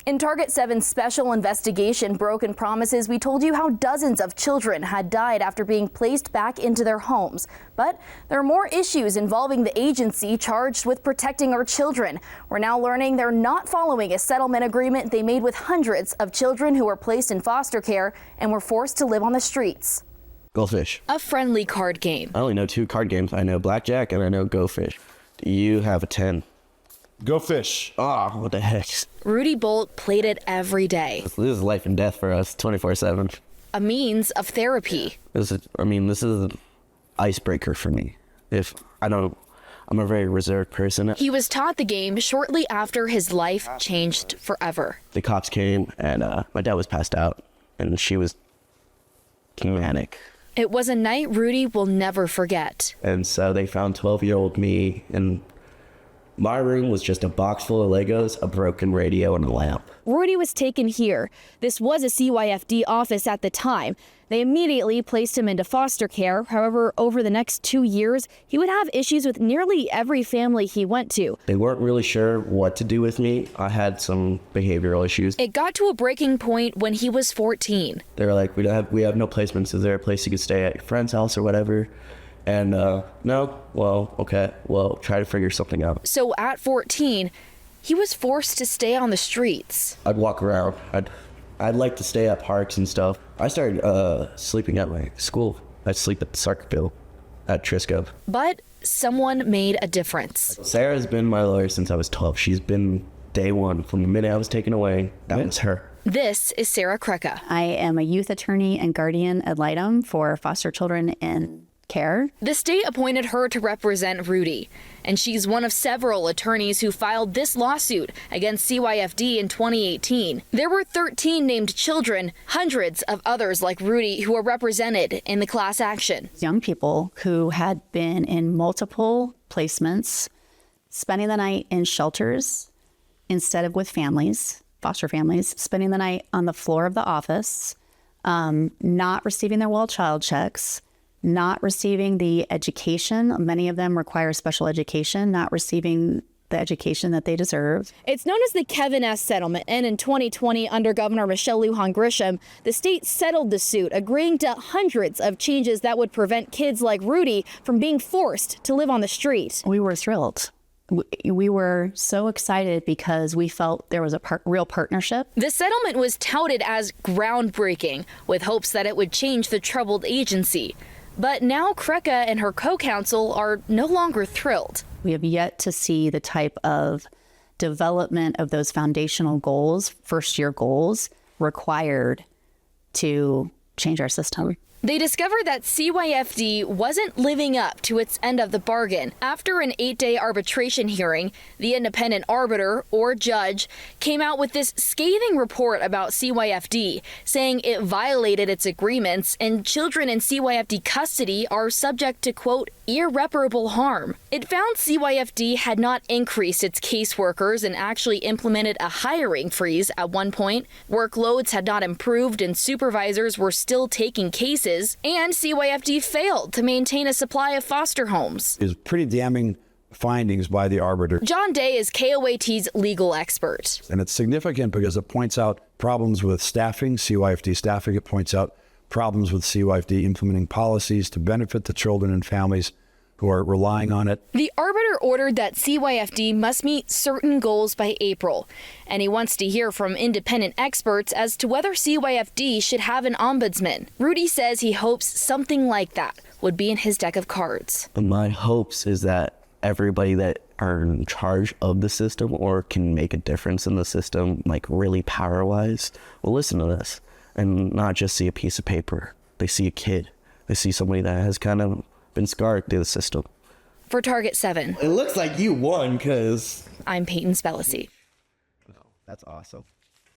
In Target 7's special investigation, Broken Promises, we told you how dozens of children had died after being placed back into their homes. But there are more issues involving the agency charged with protecting our children. We're now learning they're not following a settlement agreement they made with hundreds of children who were placed in foster care and were forced to live on the streets. Go Fish. A friendly card game. I only know 2 card games. I know Blackjack and I know Go Fish. Do you have a 10? Go Fish. Oh, what the heck? Rudy Bolt played it every day. This is life and death for us, 24/7. A means of therapy. This is an icebreaker for me. I'm a very reserved person. He was taught the game shortly after his life changed forever. The cops came and my dad was passed out and she was manic. It was a night Rudy will never forget. And so they found 12-year-old me, and my room was just a box full of Legos, a broken radio, and a lamp. Rudy was taken here. This was a CYFD office at the time. They immediately placed him into foster care. However, over the next 2 years, he would have issues with nearly every family he went to. They weren't really sure what to do with me. I had some behavioral issues. It got to a breaking point when he was 14. They were like, we have no placements. Is there a place you could stay at your friend's house or whatever? And no, well, okay, well, try to figure something out. So at 14, he was forced to stay on the streets. I'd walk around. I'd like to stay at parks and stuff. I started sleeping at my school. I'd sleep at the Sargent at Trisco. But someone made a difference. Sarah's been my lawyer since I was 12. She's been day one. From the minute I was taken away, that was her. This is Sarah Krecka. I am a youth attorney and guardian ad litem for foster children in care. The state appointed her to represent Rudy, and she's one of several attorneys who filed this lawsuit against CYFD in 2018. There were 13 named children, hundreds of others like Rudy who were represented in the class action. Young people who had been in multiple placements, spending the night in shelters instead of with families, foster families, spending the night on the floor of the office, not receiving their well child checks, not receiving the education. Many of them require special education, not receiving the education that they deserve. It's known as the Kevin S. settlement, and in 2020, under Governor Michelle Lujan Grisham, the state settled the suit, agreeing to hundreds of changes that would prevent kids like Rudy from being forced to live on the street. We were thrilled. We were so excited because we felt there was a real partnership. The settlement was touted as groundbreaking, with hopes that it would change the troubled agency. But now Krecka and her co-counsel are no longer thrilled. We have yet to see the type of development of those foundational goals, first-year goals, required to change our system. They discovered that CYFD wasn't living up to its end of the bargain. After an 8-day arbitration hearing, the independent arbiter, or judge, came out with this scathing report about CYFD, saying it violated its agreements and children in CYFD custody are subject to, quote, irreparable harm. It found CYFD had not increased its caseworkers and actually implemented a hiring freeze at one point. Workloads had not improved and supervisors were still taking cases, and CYFD failed to maintain a supply of foster homes. Is pretty damning findings by the arbiter. John Day is KOAT's legal expert. And it's significant because it points out problems with staffing, CYFD staffing. It points out problems with CYFD implementing policies to benefit the children and families who are relying on it. The arbiter ordered that CYFD must meet certain goals by April, and he wants to hear from independent experts as to whether CYFD should have an ombudsman. Rudy says he hopes something like that would be in his deck of cards. My hopes is that everybody that are in charge of the system or can make a difference in the system, like really power-wise, will listen to this and not just see a piece of paper. They see a kid. They see somebody that has kind of been scarred through the system. For Target 7. It looks like you won because... I'm Peyton Spellacy. That's awesome.